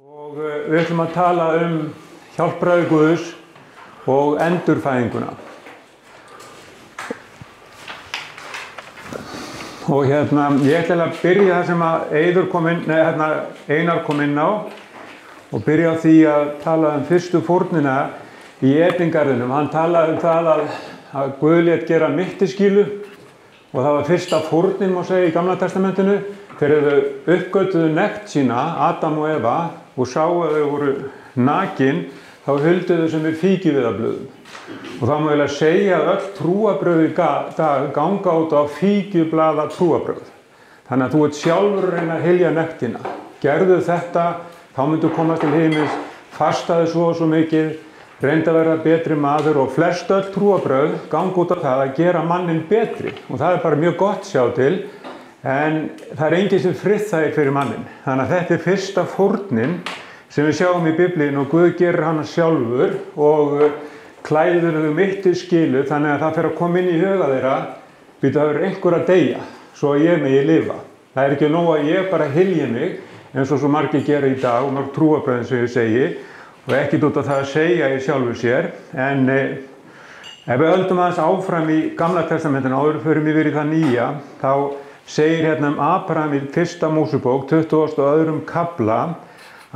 Og við ætlum að tala hjálpræði Guðs og endurfæðinguna. Og ég ætla að byrja það sem að Einar kom inn á og byrja á því að tala fyrstu fórnina í Edengarðinum. Hann talaði það að Guð lét gera mittiskýlu og það var fyrsta fórnin, má segja, í Gamla testamentinu. Þegar þau uppgötvuðu nekt sína, Adam og Eva, og sáu að þau voru nakin, þá huldu þau sem við fíkjuviðarblöðum. Og þá má ég segja að öll trúarbrögð í dag ganga út á fíkjublaða trúarbrögð. Þannig að þú ert sjálfur að reyna að hylja nektina. Gerðu þetta, þá myndu komast til himins, fastaðu svo og svo mikið, reyndu að verða betri maður og flest öll trúarbrögð ganga út á það að gera mannin betri. Og það er bara mjög gott sjá til. En það er enginn sem friðþægir fyrir mannin. Þannig að þetta er fyrsta fórnin sem við sjáum í Biblíunni og Guð gerir hana sjálfur og klæðir þau mittiskýlu þannig að það fer að koma inn í huga þeirra, það er einhver að deyja svo að ég megi lifa. Það er ekki nóg að ég bara hylji mig eins og svo margir gera í dag og mörg trúarbrögð sem ég segi og ekkert út af það að segja í sjálfu sér. En ef við höldum aðeins áfram í Gamla testamentinu áður förum yfir í það nýja, þá segir Abraham í fyrsta Mósebók, 22. kafla,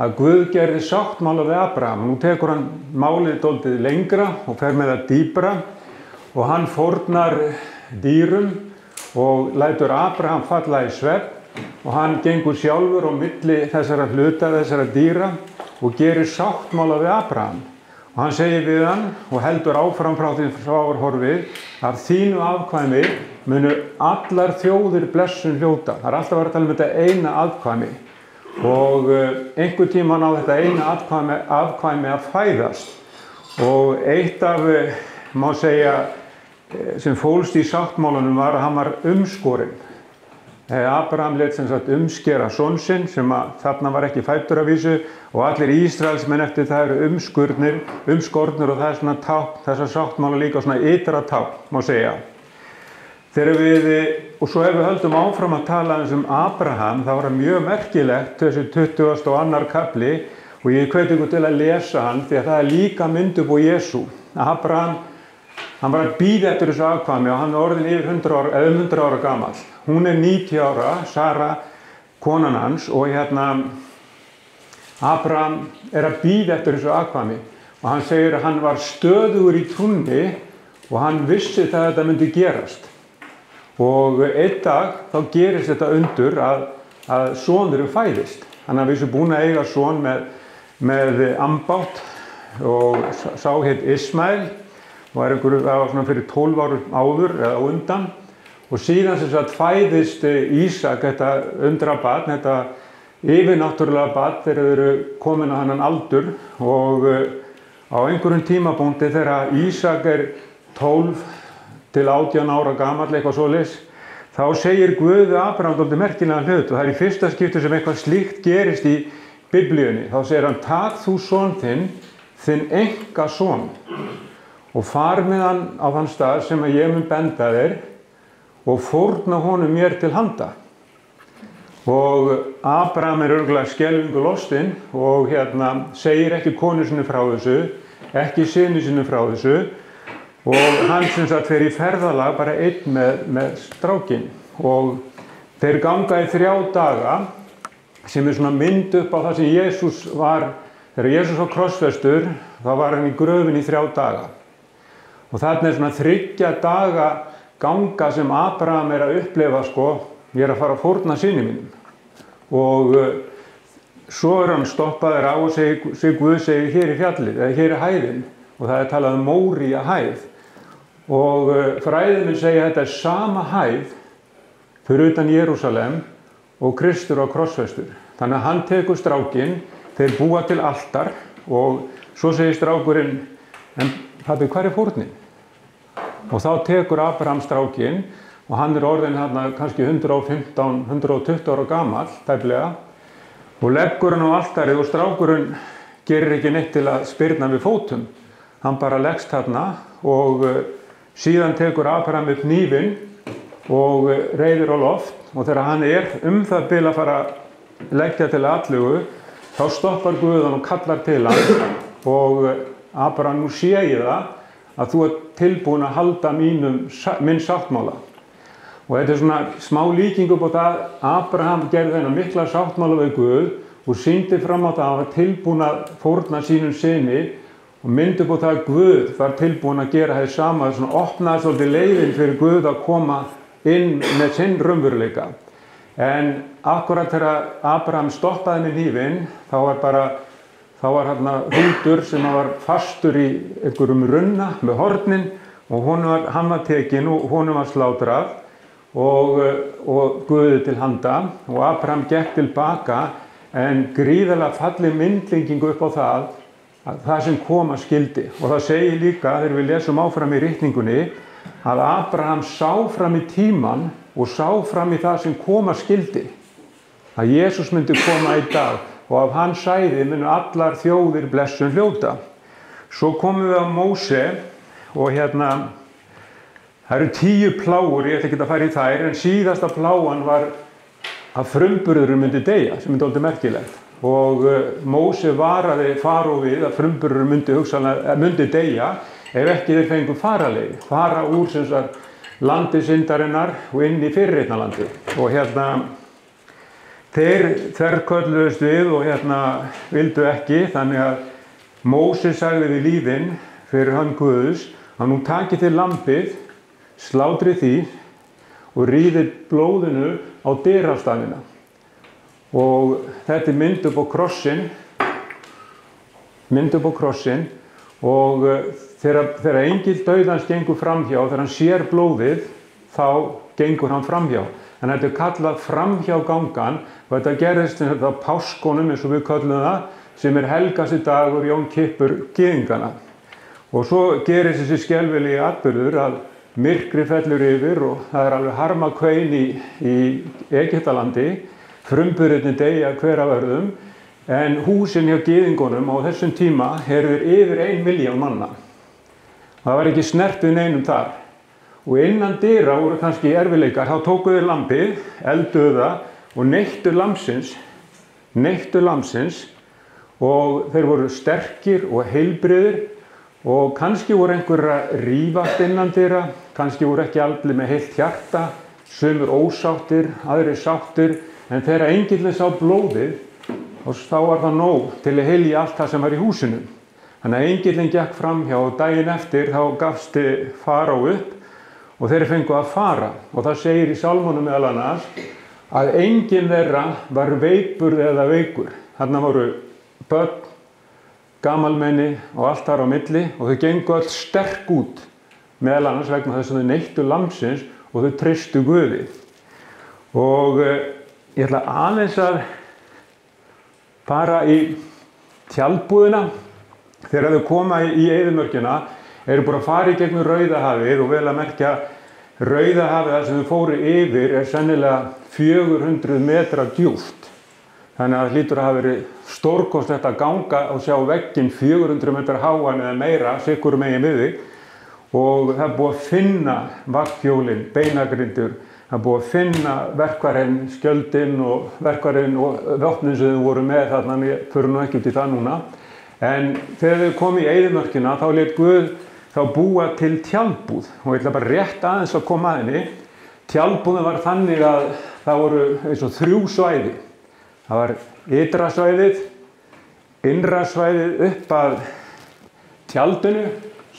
að Guð gerði sáttmála við Abraham. Nú tekur hann málið dálítið lengra og fer með það dýpra og hann fórnar dýrum og lætur Abraham falla í svefn og hann gengur sjálfur á milli þessara hluta, þessara dýra og gerir sáttmála við Abraham. Og hann segir við hann og heldur áfram frá því horfið að þínu afkvæmi munu allar þjóðir blessun hljóta. Það er alltaf að vera að tala þetta eina afkvæmi og einhver tíma á þetta eina afkvæmi að fæðast. Og eitt af, má segja, sem fólst í sáttmálanum var að hann var umskorinn. Abraham lét sem sagt umskera son sinn sem þarna var ekki fæddur að vísu og allir Ísraelsmenn eftir það eru umskornir og það er svona tákn, þessar sáttmála líka svona ytra tákn, má segja. Og svo ef við höldum áfram að tala Abraham, þá var það mjög merkilegt þessi 22. kafli og ég hveti ykkur til að lesa hann því að það er líka mynd upp á Jesú. Abraham, hann var að bíða eftir þessu afkvæmi og hann er orðinn yfir 100 ára gamall. Hún er 90 ára, Sara, konan hans, og Abraham er að bíða eftir þessu afkvæmi og hann segir að hann var stöðugur í trúnni og hann vissi það að þetta myndi gerast. Og einn dag þá gerist þetta undur að sonurinn fæðist. Hann er vissu búinn að eiga son með ambátt og sá hét Ismael og það var svona fyrir 12 árum áður eða undan. Og síðan sem sagt fæðist Ísak, þetta undrabarn, þetta yfirnáttúrulega barn þegar þau eru komin á þennan aldur og á einhverjum tímapunkti þegar Ísak er 12 til 18 ára gamall, eitthvað svoleiðis, þá segir Guð við Abraham dálítið merkilegan hlut og það er í fyrsta skipti sem eitthvað slíkt gerist í Biblíunni. Þá segir hann, tak þú son þinn einkason og far með hann á þann stað sem að ég mun benda þér og fórna honum mér til handa. Og Abraham er örugglega skelfingu lostinn og segir ekki konu sinni frá þessu, ekki syni sinni frá þessu og hann sem sagt fer í ferðalag bara einn með strákinn og þeir ganga í 3 daga sem er svona mynd upp á það sem Jesús var, þegar Jesús var krossfestur, þá var hann í gröfinni í 3 daga. Og þarna er svona 3 daga ganga sem Abraham er að upplifa ég er að fara að fórna syni mínum. Og svo er hann stoppaður á og segir Guð segir hér í fjallið, eða hér í hæðin og það er talað Móría hæð. Og fræðimenn segja að þetta er sama hæð fyrir utan Jerúsalem og Kristur á krossfestur. Þannig að hann tekur strákinn, þeir búa til altar og svo segir strákurinn, en pabbi, hvar er fórnin? Og þá tekur Abraham strákinn og hann er orðinn kannski 120 ára gamall, tæplega, og leggur hann á altarið og strákurinn gerir ekki neitt til að spyrna við fótum. Hann bara leggst þarna og síðan tekur Abraham upp hnífinn og reiðir á loft og þegar hann er það bil að fara að leggja til atlögu þá stoppar Guð hann og kallar til hann og Abraham, nú sé ég það að þú ert tilbúin að halda minn sáttmála. Og þetta er svona smá líking upp á það, Abraham gerði þennan mikla sáttmála við Guð og sýndi fram á það að hann var tilbúin að fórna sínum syni og myndi upp á það að Guð var tilbúin að gera það sama, svona opnaði svolítið leiðin fyrir Guð að koma inn með sinn raunveruleika. En akkurat þegar Abraham stoppaði með hnífinn, þá var hérna hrútur sem var fastur í einhverjum runna með hornin og hann var tekinn og honum var slátrað og Guði til handa og Abraham gekk tilbaka en gríðarlega falleg myndlíkingu upp á það að það sem koma skildi. Og það segir líka, þegar við lesum áfram í ritningunni, að Abraham sá fram í tímann og sá fram í það sem koma skildi. Að Jesús myndi koma í dag og af hans sæði munu allar þjóðir blessun hljóta. Svo komum við á Móse og það eru 10 plágur, ég ætla ekki að fara í þær, en síðasta plágan var að frumburðurinn myndi deyja, sem er dálítið merkilegt. Og Móse varaði Faró við að frumburðurinn myndi deyja ef ekki þeir fengu faraleið, fara úr sem sagt landi syndarinnar og inn í fyrirheitnalandi. Og þeir þverkölluðust við og vildu ekki, þannig að Móse sagði við lýðinn fyrir hönd Guðs að nú takið þið lambið, slátrið því og ríðið blóðinu á dyrastafina. Og þetta er mynd upp á krossin, og þegar engill dauðans gengur framhjá, þegar hann sér blóðið, þá gengur hann framhjá. En þetta er kallað framhjágangan og þetta gerðist á páskunum eins og við köllum það, sem er helgasti dagur Jón Kippur gyðinganna. Og svo gerist þessi skelfilegi atburður að myrkri fellur yfir og það er alveg harmakvein í Egyptalandi, frumburðirnir deyja hver af öðrum, en húsin hjá gyðingunum á þessum tíma eru yfir 1 milljón manna. Það var ekki snert við neinum þar. Og innan dyra voru kannski erfiðleikar, þá tóku þeir lambið, elduðu það og neyktu lambsins og þeir voru sterkir og heilbrigðir og kannski voru einhverja rífast innan dyra, kannski voru ekki allir með heilt hjarta, sumir ósáttir, aðrir sáttir, en þegar engillinn sá blóðið, þá var það nóg til að hylja allt það sem var í húsinu. Þannig að engillinn gekk framhjá og daginn eftir þá gafst Faró upp og þeir fengu að fara. Og það segir í Sálmunum meðal annars að enginn þeirra var veikburð eða veikur. Þarna voru börn, gamalmenni og allt þar á milli og þau gengu öll sterk út, meðal annars vegna þess að þau neyttu lambsins og þau treystu Guði. Og ég ætla aðeins að fara í tjaldbúðina. Þegar þau koma í eyðimörkina eru búin að fara í gegnum Rauðahafið og vel að merkja Rauðahafið þar sem þau fóru yfir er sennilega 400 metra djúpt. Þannig að það hlýtur að hafa verið stórkostlegt að ganga og sjá vegginn 400 metra háan eða meira, sikkur megin við þig. Og það er búið að finna vagnhjólin, beinagrindur, það er búið að finna verkfærin, skjöldin og verkfærin og vopnin sem þau voru með þarna, ég fyrir nú ekki út í það núna. En þegar þau komu í eyðimörkina þá lét Guð þá búa til tjaldbúð og ég ætla bara rétt aðeins að koma að henni. Tjaldbúðin var þannig að það voru eins og 3 svæði. Það var ytra svæðið, innra svæðið upp að tjaldinu,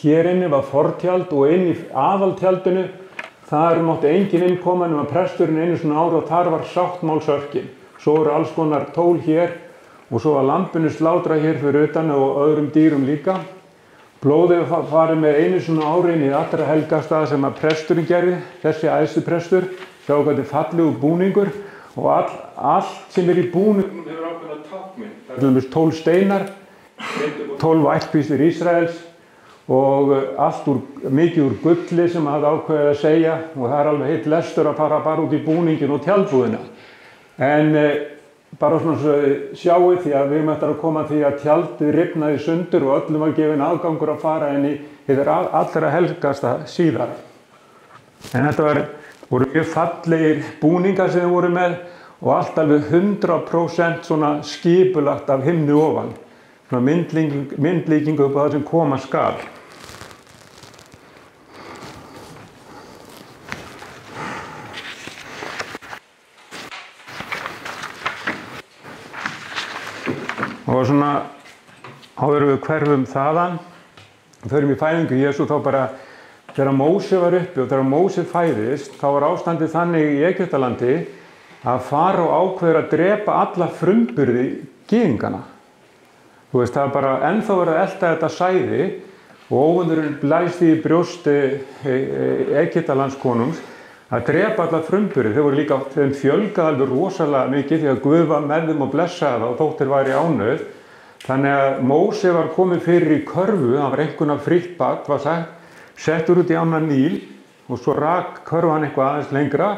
hér inni var fortjald og inn í aðaltjaldinu, þar mátti enginn inn koma nema presturinn einu svona ári og þar var sáttmálsörkin. Svo voru alls konar tól hér og svo var lambinu slátrað hér fyrir utan og öðrum dýrum líka. Blóðið farið með einu svona ári inn í allra helgasta sem að presturinn gerði, þessi æðsti prestur, sjá hvað þetta er fallegur búningur og allt sem er í búningnum hefur ákveðna táknmynd. Það er til dæmis 12 steinar, 12 ættpíslir Ísraels og allt mikið úr gulli sem hafði ákveðið að segja og það er alveg heill lestur að fara bara út í búningin og tjaldbúðina. En bara svona svo sjáu því að við erum eftir að koma því að tjaldið rifnaði sundur og öllum var gefinn aðgangur að fara inn í þetta allra helgasta síðar. En þetta voru mjög fallegir búningar sem þau voru með og allt alveg 100% svona skipulagt af himni ofan. Svona myndlíkingu upp á það sem koma skal. Og svona, þá erum við hverfum þaðan, förum í fæðingu Jesú, þá bara, þegar Móse var uppi og þegar Móse fæðist, þá var ástandið þannig í Egyptalandi að Faró ákveður að drepa alla frumburði gyðingana. Þú veist, það var bara ennþá verið að elta þetta sæði og óvindurinn blæst í brjósti Egyptalandskonungs að drepa alla frumburði. Þau voru líka, þeim fjölgað alveg rosalega mikið því að Guð var með þeim og blessaði það og þóttir væri ánauð. Þannig að Móse var komið fyrir í körfu, hann var einhverjum frítt barn, var sagt, settur út í ána Níl og svo rak körfan eitthvað aðeins lengra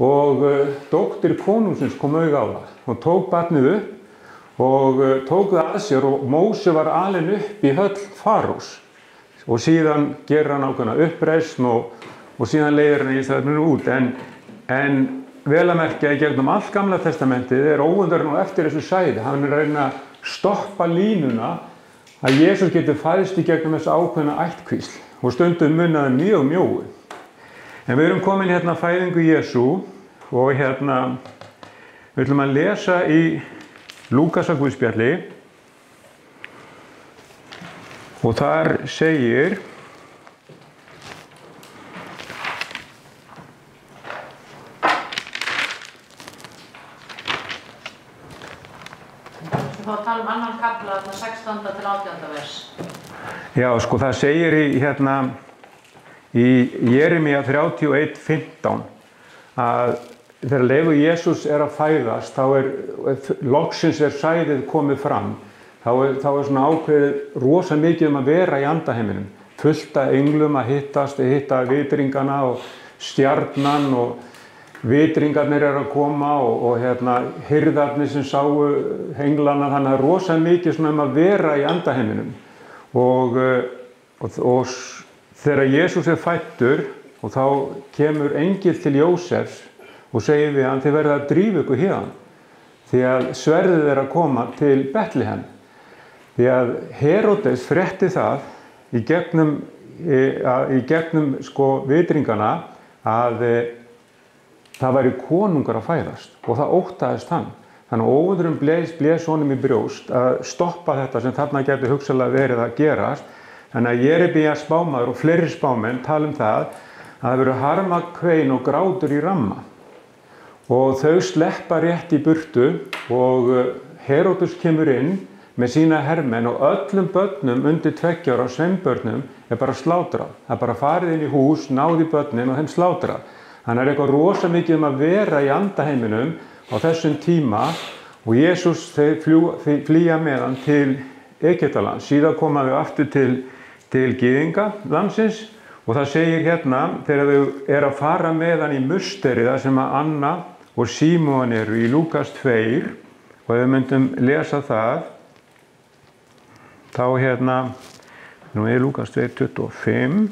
og dóttir konungsins kom auga á það. Hún tók barnið upp og tók það að sér og Móse var alinn upp í höll Farós og síðan gerir hann ákveðna uppreisn og síðan leiðir hann Ísraelinu út. En vel að merkja í gegnum allt Gamla testamentið óundurinn og eftir þessu sæði. Hann reyna að stoppa línuna að Jesús getur fæðst í gegnum þessu ákveðna ættkvísl og stundum munnaði mjög mjóu. En við erum komin hérna að fæðingu Jesú og hérna við ætlum að lesa í Lúkasarguðspjalli og þar segir Þá tala annan kafla, 16. til 18. vers. Já, sko, það segir í Jeremía 31:15 að þegar leifu Jesús að fæðast, þá loksins sæðið komið fram. Þá svona ákveðið rosa mikið að vera í andaheiminum. Fullt af englum að hitta vitringana og stjarnan og vitringarnir að koma og hirðarnir sem sáu englana, þannig að rosa mikið svona að vera í andaheiminum. Og þegar Jesús fæddur og þá kemur engill til Jósefs og segir við hann, þið verðið að drífa ykkur héðan því að sverðið að koma til Betlehem. Því að Heródes frétti það í gegnum sko vitringana að það væri konungur að fæðast og það óttaðist hann. Þannig að óundurinn blés honum í brjóst að stoppa þetta sem þarna gæti hugsanlega verið að gerast. Þannig að Jeremía spámaður og fleiri spámenn tala það að það verður harmakvein og grátur í ramma. Og þau sleppa rétt í burtu og Heródes kemur inn með sína hermenn og öllum börnum undir 2 ára sveinbörnum bara slátrað. Það bara farið inn í hús, náði börnin og þeim slátrað. Þannig að eitthvað rosa mikið að vera í andaheiminum á þessum tíma og Jesús flýja með hann til Egyptalands. Síðan koma þau aftur til gyðinga landsins og það segir hérna þegar þau að fara með hann í musteri þar sem að Anna og Símon eru í Lúkas 2 og ef við myndum lesa það þá nú er Lúkas 2:25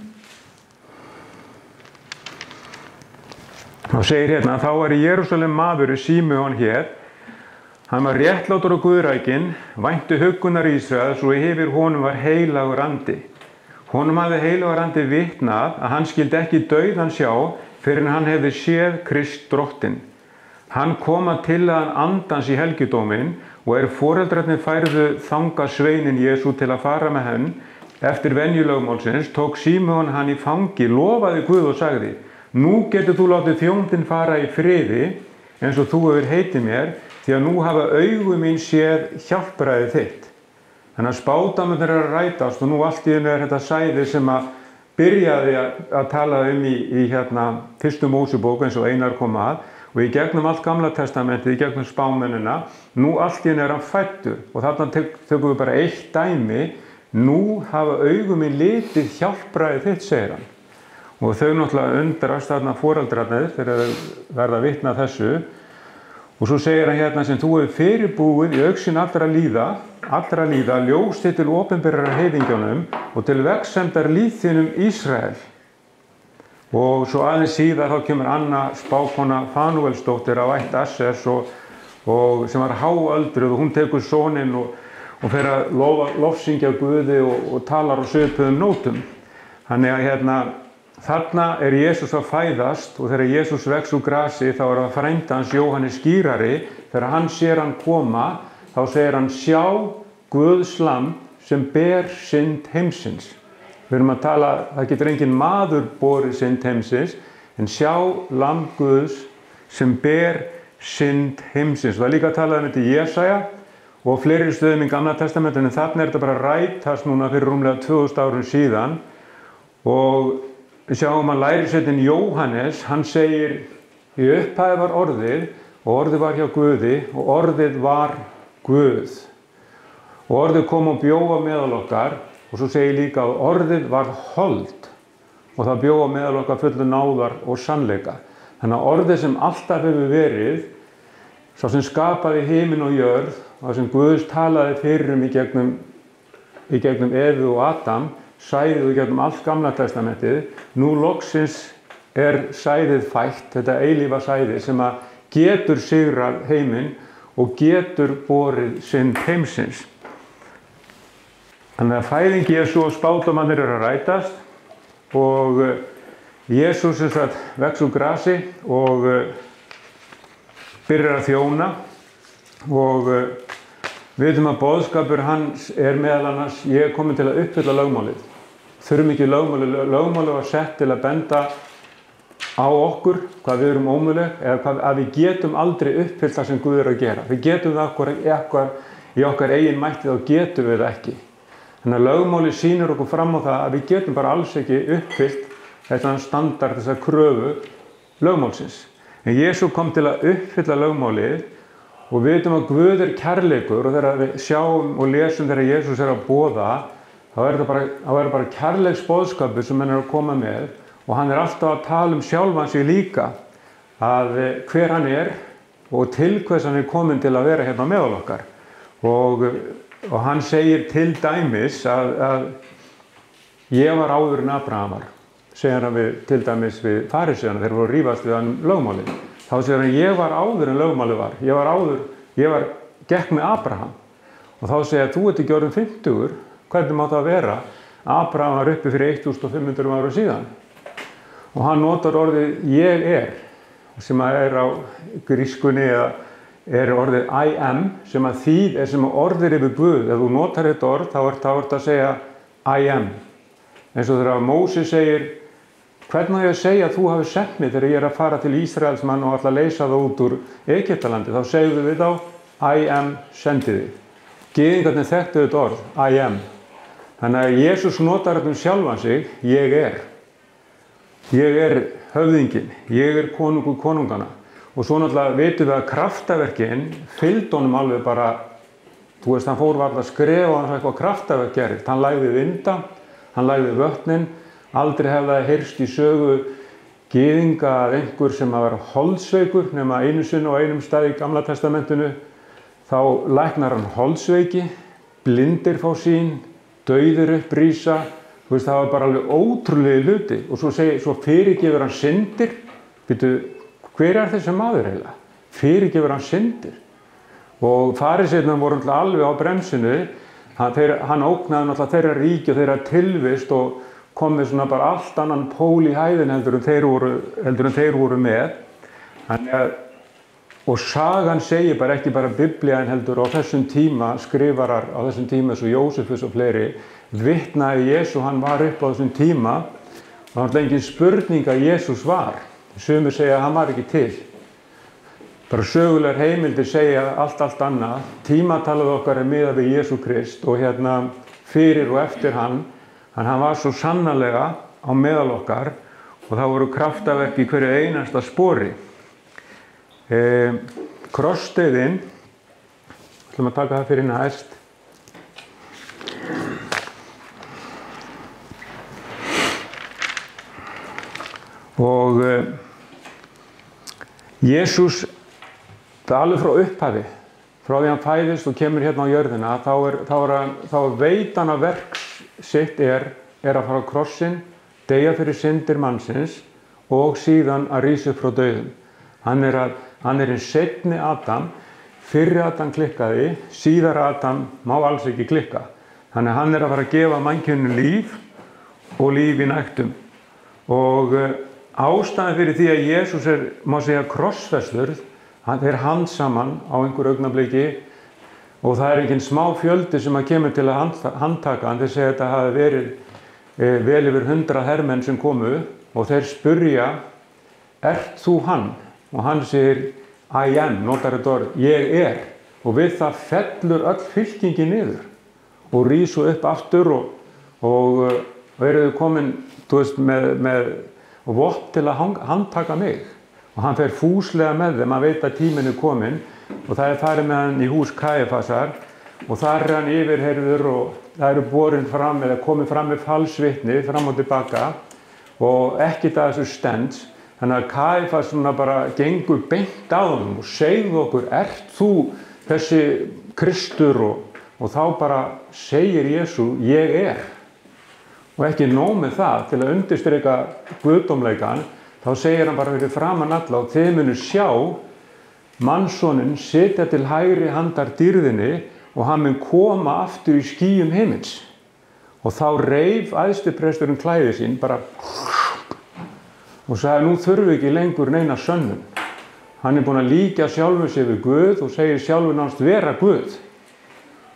og segir þá var í Jerúsalem maður Símeon hét. Hann var réttlátur og guðrækinn, vænti huggunar Ísraels og yfir honum var heilagur andi. Honum hafði heilagur andi vitnað að hann skyldi ekki dauðan sjá fyrr en hann hefði séð Krist drottinn. Hann kom að tillagan andans í helgidóminn og foreldrarnir færðu þangað sveinin Jesú til að fara með henn eftir venjulögmálsins, tók Símeon hann í fangi, lofaði Guð og sagði: Nú getur þú látið þjóndinn fara í friði eins og þú hefur heitið mér, því að nú hafa augu mín séð hjálpræðið þitt. Þannig að spádómarnir að rætast og nú allt í einu þetta sæði sem að byrjaði að tala í fyrstu Mósebók eins og Einar kom að og í gegnum allt Gamla testamentið, í gegnum spámennina, nú allt í einu hann fæddur og þarna tökum við bara eitt dæmi, nú hafa augu mín litið hjálpræðið þitt, segir hann. Og þau náttúrulega undrast þarna foreldrarnir þegar þau verða vitna þessu. Og svo segir hann sem þú hefur fyrirbúið í augsýn allra líða, ljós þitt til opinberrar heiðingjónum og til vegsemdar lýð þínum Ísrael. Og svo aðeins síðar þá kemur Anna spákona Fanúelsdóttir af ætt Assers og sem var háöldruð, og hún tekur soninn og fer að lofsyngja Guði og talar á svipuðum nótum. Þannig að þarna Jesús að fæðast, og þegar Jesús vex úr grasi þá það frænda hans Jóhannes skírari. Þegar hann sér hann koma, þá segir hann: sjá Guðs lamb sem ber synd heimsins. Við erum að tala, það getur engin maður borið synd heimsins, en sjá lamb Guðs sem ber synd heimsins. Það líka að tala um þetta í Jesaja og fleiri stöðum í Gamla testamentinu. Þarna þetta bara rætast núna fyrir rúmlega 2000 árum síðan. Og við sjáum að lærisveinninn Jóhannes, hann segir: í upphafi var orðið, og orðið var hjá Guði, og orðið var Guð. Og orðið kom og bjó á meðal okkar. Og svo segir líka að orðið var hold, og það bjó á meðal okkar fullu náðar og sannleika. Þannig að orðið sem alltaf hefur verið, sá sem skapaði himinn og jörð, og það sem Guðs talaði fyrir í gegnum Evu og Adam, sæðið í gegnum allt Gamla testamentið. Nú loksins sæðið fætt, þetta eilífa sæði sem að getur sigrað heiminn og getur borið synd heimsins. Þannig að fæðing Jesú og spádómarnir að rætast, og Jesús vex úr grasi og byrjar að þjóna, og við veitum að boðskapur hans meðal annars: ég komin til að uppfylla lögmálið. Þurfum ekki lögmálið. Lögmálið var sett til að benda á okkur hvað við erum ómöguleg, eða að við getum aldrei uppfyllt það sem Guð að gera. Við getum það í okkar eigin mætti, þá getum við það ekki. Þannig að lögmálið sýnir okkur fram á það að við getum bara alls ekki uppfyllt þetta standard, þessa kröfu lögmálsins. En Jesú kom til að uppfylla lögmálið, og við veitum að Guð kærleikur, og þegar við sjáum og lesum þegar Jesús að boða, þá það bara kærleiksboðskapur sem hann að koma með, og hann alltaf að tala um sjálfan sig líka, að hver hann og til hvers hann komin til að vera hérna meðal okkar. Og hann segir til dæmis að ég var áður en Abraham var, segir hann til dæmis við fariseuana þegar voru að rífast við hann lögmálið. Þá segir hann: ég var áður en lögmálið var, gekk með Abraham. Og þá segir hann: þú ert ekki orðinn 50, hvernig má það vera? Abraham var uppi fyrir 1500 ára síðan. Og hann notar orðið ég sem á grískunni, orðið I am, sem að sem að orðir yfir Guð. Ef þú notar þetta orð, þá ert að segja I am. Eins og þegar Mósi segir: hvernig á ég að segja að þú hafi sent mig þegar ég að fara til Ísraels mann og ætla að leysa það út úr Egyptalandi? Þá segðu við þá: I am sendi þig. Gyðingarnir þekktu þetta orð, I am. Þannig að Jesús notar þetta sjálfan sig: ég höfðinginn, ég konungur konungana. Og svo náttúrulega veitum við að kraftaverkin fylgdi honum alveg bara, þú veist, hann fór varla að skrefa hann eitthvað kraftaverk gerist. Hann lagði vinda, hann lagði vötnin. Aldrei hefði það heyrst í sögu gyðinga að einhver sem að vera holdsveikur, nema einu sinni og einum stað í Gamla testamentinu, þá læknar hann holdsveiki, blindir fá sýn, dauðir rísa. Þú veist, það var bara alveg ótrúlegi hluti. Og svo fyrirgefur hann syndir. Hver þessi maður eiginlega? Fyrirgefur hann syndir. Og fariseinarnir voru alveg á bremsinu. Hann ógnaði náttúrulega þeirra ríki og þeirra tilvist og kom með svona bara allt annan pól í hæðin heldur en þeir voru með. Og sagan segir bara ekki bara Biblían heldur á þessum tíma, skrifarar á þessum tíma eins og Jósefus og fleiri, vitnaði Jesú, hann var upp á þessum tíma, og það var engin spurning að Jesús var. Sumir segja að hann var ekki til. Bara sögulegar heimildir segja allt annað. Tímatalið okkar miðað við Jesú Krist, og fyrir og eftir hann var svo sannarlega á meðal okkar, og það voru kraftaverk í hverju einasta spori. Krossdauðinn, ætlum að taka það fyrir næst. Og Jesús, það alveg frá upphafi, frá því hann fæðist og kemur hérna á jörðina, þá veit hann að verk sitt að fara á krossinn, deyja fyrir syndir mannsins, og síðan að rísa upp frá dauðum. Hann er hinn seinni Adam, fyrri Adam klikkaði, síðara Adam má alls ekki klikka. Þannig að hann er að fara að gefa mannkyninu líf og líf í nægtum. Og ástæðan fyrir því að Jesús er, má segja, krossfestur, hann er handsaman á einhver augnabliki og það er engin smá fjöldi sem að kemur til að handtaka hann. Þeir segja að þetta hafi verið vel yfir 100 hermenn sem komu og þeir spurja, ert þú hann? Og hann segir, I am, notar þetta orð, ég er. Og við það fellur öll fylkingi niður og rísu upp aftur og eru komin, þú veist, með vopn til að handtaka mig. Og hann fer fúslega með þeim, hann veit að tíminn er kominn og það er farið með hann í hús Kæfasar og þar er hann yfirheyrður og það eru borin fram eða komið fram með falsvitni fram og tilbaka og ekkert að þessu stenst. Þannig að Kæfas bara gengur beint að honum og segðu okkur, ert þú þessi Kristur? Og þá bara segir Jesú, ég er. Og ekki nóg með það, til að undirstrika guðdómleikann, þá segir hann bara fyrir framan alla og þið munu sjá mannssoninn sitja til hægri handar dýrðinni og hann mun koma aftur í skýjum himins. Og þá reif æðstipresturinn klæði sín bara og sagði, nú þurfum við ekki lengur neina sönnun. Hann er búinn að líkja sjálfur sig við Guð og segir sjálfur nánast vera Guð.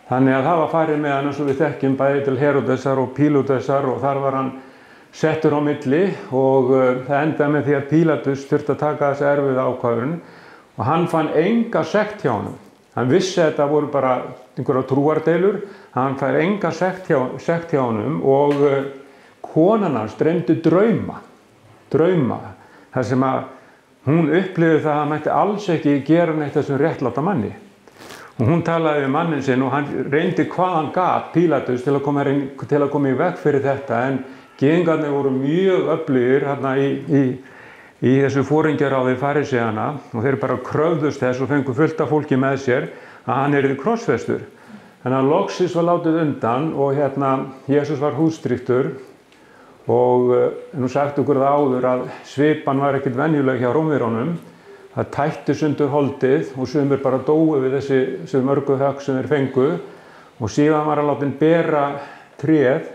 Þannig að það var farið með hann eins og við þekkjum bæði til Heródesar og Pílótesar og þar var hann settur á milli og það endaði með því að Pílatus þurfti að taka þessa erfiða ákvörðun og hann fann enga sekt hjá honum. Hann vissi að þetta voru bara einhverjar trúardeilur, hann fær enga sekt hjá honum og konan hans dreymdi drauma, þar sem að hún upplifði það að hann mætti alls ekki gera neitt þessum réttláta manni. Og hún talaði við mannin sinn og hann reyndi hvað hann gat Pílatus til að koma í veg fyrir þetta en gyðingarnir voru mjög öflugir hérna í þessu foringjaráði faríseana og þeir bara kröfðust þess og fengu fullt af fólki með sér að hann yrði krossfestur. Þannig að loksins var látið undan og Jesús var húsdrýttur og nú sagt okkur það áður að svipan var ekkert venjuleg hjá Rómverjunum. Það tætti sundur holdið og sumir bara dóu við þessi mörgu högg sem þeir fengu og síðan var hann látinn bera tréð,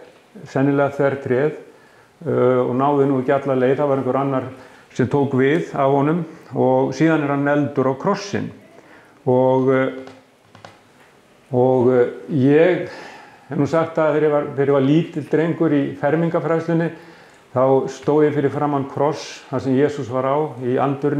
sennilega þvertréð og náði nú ekki alla leið, það var einhver annar sem tók við af honum og síðan er hann negldur á krossinn og ég hef nú sagt að þegar ég var lítill drengur í fermingafræðslunni þá stóð ég fyrir framan kross þar sem Jesús var á í andurinn